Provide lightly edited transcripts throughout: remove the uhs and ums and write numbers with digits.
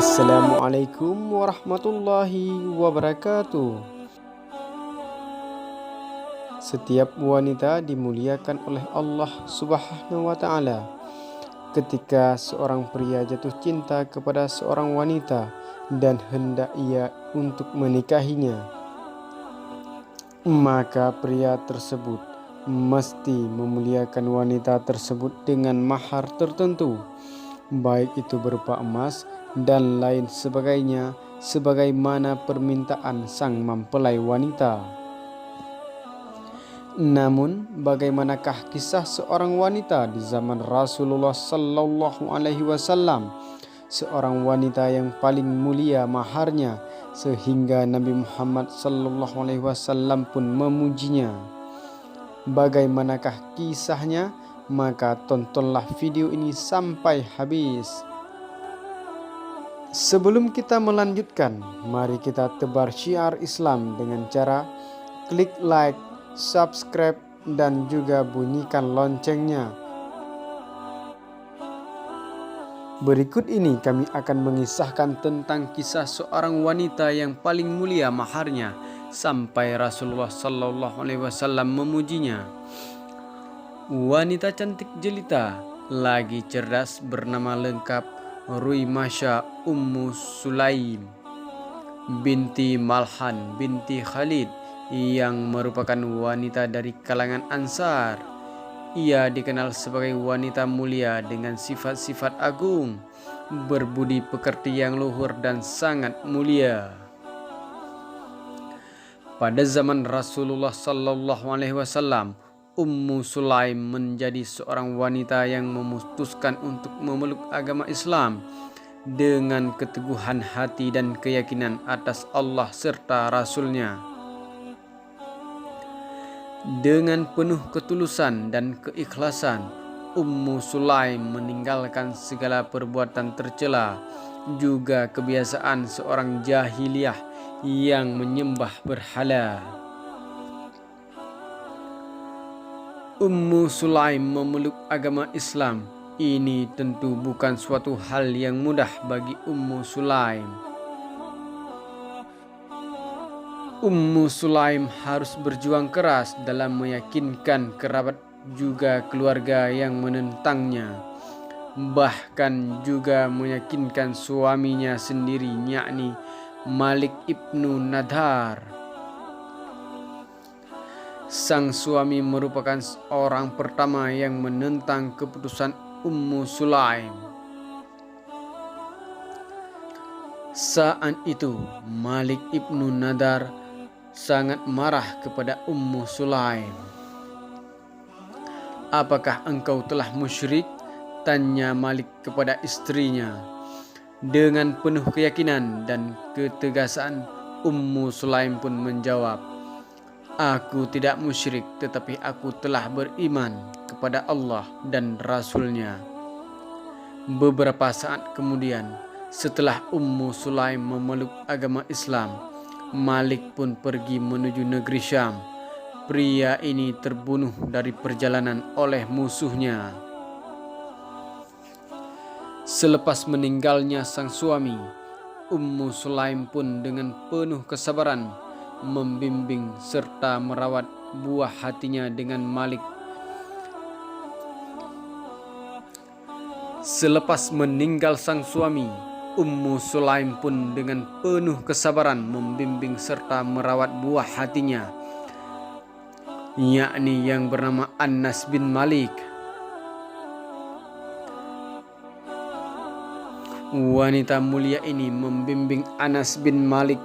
Assalamualaikum warahmatullahi wabarakatuh. Setiap wanita dimuliakan oleh Allah Subhanahu wa Ta'ala. Ketika seorang pria jatuh cinta kepada seorang wanita dan hendak ia untuk menikahinya, maka pria tersebut mesti memuliakan wanita tersebut dengan mahar tertentu, baik itu berupa emas dan lain sebagainya, sebagaimana permintaan sang mempelai wanita. Namun, bagaimanakah kisah seorang wanita di zaman Rasulullah Sallallahu Alaihi Wasallam, seorang wanita yang paling mulia maharnya, sehingga Nabi Muhammad Sallallahu Alaihi Wasallam pun memujinya? Bagaimanakah kisahnya? Maka tontonlah video ini sampai habis. Sebelum kita melanjutkan, mari kita tebar syiar Islam dengan cara klik like, subscribe, dan juga bunyikan loncengnya. Berikut ini kami akan mengisahkan tentang kisah seorang wanita yang paling mulia maharnya sampai Rasulullah Sallallahu Alaihi Wasallam memujinya. Wanita cantik jelita, lagi cerdas, bernama lengkap Ruimasha Ummu Sulaim binti Malhan binti Khalid, yang merupakan wanita dari kalangan Ansar. Ia dikenal sebagai wanita mulia dengan sifat-sifat agung, berbudi pekerti yang luhur dan sangat mulia. Pada zaman Rasulullah Sallallahu Alaihi Wasallam, Ummu Sulaim menjadi seorang wanita yang memutuskan untuk memeluk agama Islam dengan keteguhan hati dan keyakinan atas Allah serta Rasul-Nya. Dengan penuh ketulusan dan keikhlasan, Ummu Sulaim meninggalkan segala perbuatan tercela, juga kebiasaan seorang jahiliyah yang menyembah berhala. Ummu Sulaim memeluk agama Islam. Ini tentu bukan suatu hal yang mudah bagi Ummu Sulaim. Ummu Sulaim harus berjuang keras dalam meyakinkan kerabat juga keluarga yang menentangnya, bahkan juga meyakinkan suaminya sendiri, yakni Malik ibnu Nadar. Sang suami merupakan orang pertama yang menentang keputusan Ummu Sulaim. Saat itu Malik ibnu Nadar sangat marah kepada Ummu Sulaim. "Apakah engkau telah musyrik?" tanya Malik kepada istrinya. Dengan penuh keyakinan dan ketegasan, Ummu Sulaim pun menjawab, "Aku tidak musyrik, tetapi aku telah beriman kepada Allah dan Rasul-Nya." Beberapa saat kemudian, setelah Ummu Sulaim memeluk agama Islam, Malik pun pergi menuju negeri Syam. Pria ini terbunuh dari perjalanan oleh musuhnya. Selepas meninggalnya sang suami, Ummu Sulaim pun dengan penuh kesabaran membimbing serta merawat buah hatinya dengan Malik. Selepas meninggal sang suami, Ummu Sulaim pun dengan penuh kesabaran membimbing serta merawat buah hatinya, yakni yang bernama Anas bin Malik. Wanita mulia ini membimbing Anas bin Malik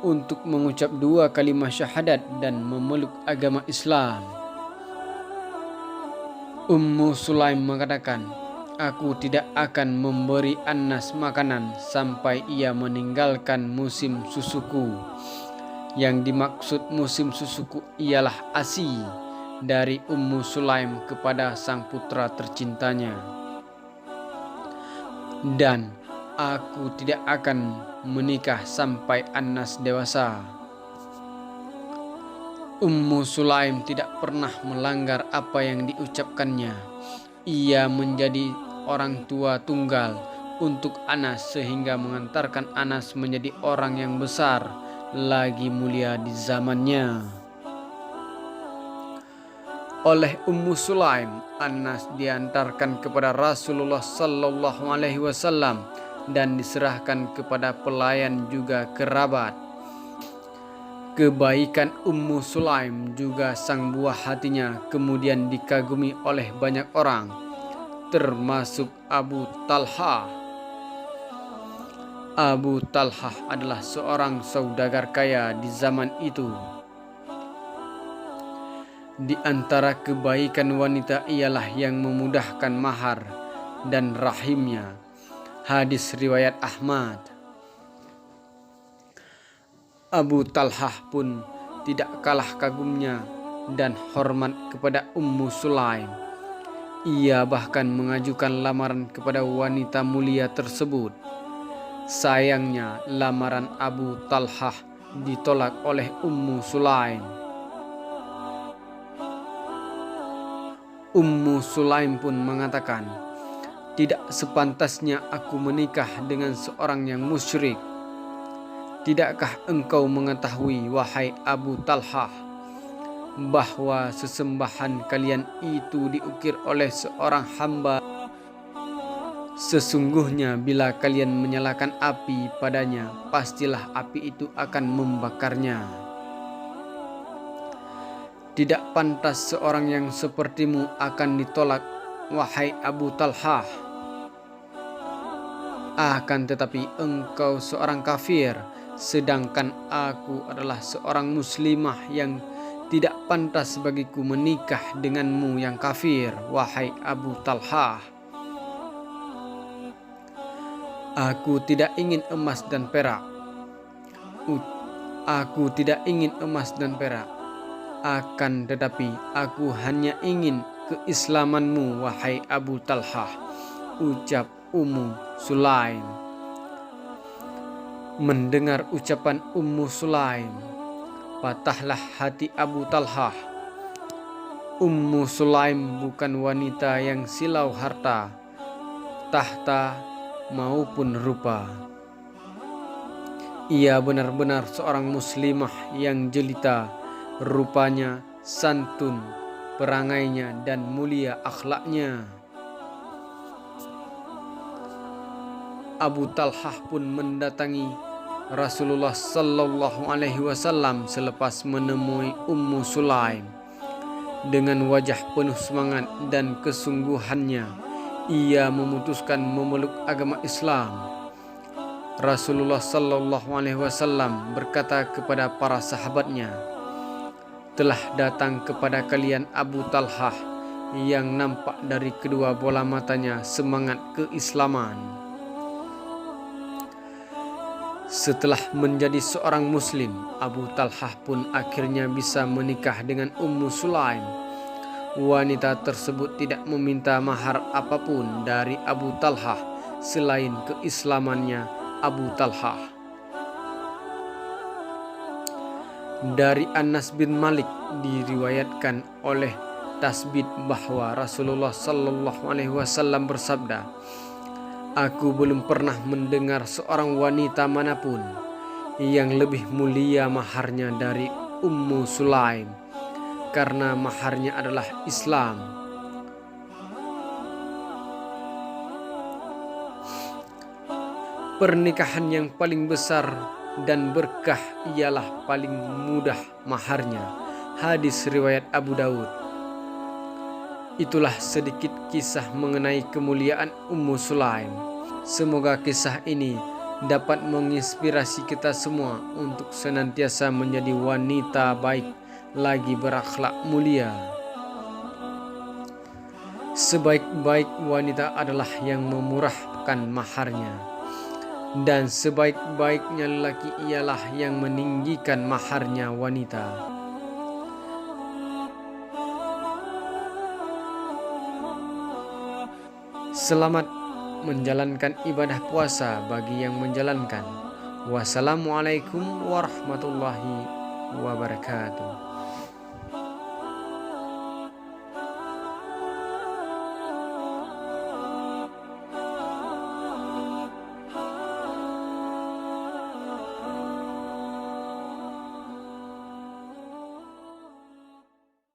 untuk mengucap 2 kalimat syahadat dan memeluk agama Islam. Ummu Sulaim mengatakan, "Aku tidak akan memberi Anas makanan sampai ia meninggalkan musim susuku." Yang dimaksud musim susuku ialah ASI dari Ummu Sulaim kepada sang putra tercintanya. "Dan aku tidak akan menikah sampai Anas dewasa." Ummu Sulaim tidak pernah melanggar apa yang diucapkannya. Ia menjadi orang tua tunggal, untuk Anas sehingga mengantarkan Anas menjadi orang yang besar lagi mulia di zamannya. Oleh Ummu Sulaim, Anas diantarkan kepada Rasulullah sallallahu alaihi wasallam dan diserahkan kepada pelayan juga kerabat. Kebaikan Ummu Sulaim juga sang buah hatinya kemudian dikagumi oleh banyak orang, termasuk Abu Talha. Abu Talha adalah seorang saudagar kaya di zaman itu. Di antara kebaikan wanita ialah yang memudahkan mahar dan rahimnya. Hadis riwayat Ahmad. Abu Talha pun tidak kalah kagumnya dan hormat kepada Ummu Sulaim. Ia bahkan mengajukan lamaran kepada wanita mulia tersebut. Sayangnya lamaran Abu Talha ditolak oleh Ummu Sulaim. Ummu Sulaim pun mengatakan, "Tidak sepantasnya aku menikah dengan seorang yang musyrik. Tidakkah engkau mengetahui, wahai Abu Talha, bahwa sesembahan kalian itu diukir oleh seorang hamba? Sesungguhnya bila kalian menyalakan api padanya, pastilah api itu akan membakarnya. Tidak pantas seorang yang sepertimu akan ditolak, wahai Abu Talha. Akan tetapi engkau seorang kafir, sedangkan aku adalah seorang muslimah yang tidak pantas bagiku menikah denganmu yang kafir, wahai Abu Talha. Aku tidak ingin emas dan perak. Aku tidak ingin emas dan perak. Akan tetapi aku hanya ingin keislamanmu, wahai Abu Talha, ucap Ummu Sulaim. Mendengar ucapan Ummu Sulaim, patahlah hati Abu Talha. Ummu Sulaim bukan wanita yang silau harta, tahta maupun rupa. Ia benar-benar seorang muslimah yang jelita, rupanya santun, perangainya dan mulia akhlaknya. Abu Talha pun mendatangi Rasulullah sallallahu alaihi wasallam selepas menemui Ummu Sulaim. Dengan wajah penuh semangat dan kesungguhannya, ia memutuskan memeluk agama Islam. Rasulullah sallallahu alaihi wasallam berkata kepada para sahabatnya, "Telah datang kepada kalian Abu Talha yang nampak dari kedua bola matanya semangat keislaman." Setelah menjadi seorang muslim, Abu Talha pun akhirnya bisa menikah dengan Ummu Sulaim. Wanita tersebut tidak meminta mahar apapun dari Abu Talha selain keislamannya Abu Talha. Dari Anas bin Malik diriwayatkan oleh Tasbit bahwa Rasulullah sallallahu alaihi wasallam bersabda, "Aku belum pernah mendengar seorang wanita manapun yang lebih mulia maharnya dari Ummu Sulaim, karena maharnya adalah Islam." Pernikahan yang paling besar dan berkah ialah paling mudah maharnya. Hadis riwayat Abu Daud. Itulah sedikit kisah mengenai kemuliaan Ummu Sulaim. Semoga kisah ini dapat menginspirasi kita semua untuk senantiasa menjadi wanita baik lagi berakhlak mulia. Sebaik-baik wanita adalah yang memurahkan maharnya, dan sebaik-baiknya lelaki ialah yang meninggikan maharnya wanita. Selamat menjalankan ibadah puasa bagi yang menjalankan. Wassalamualaikum warahmatullahi wabarakatuh.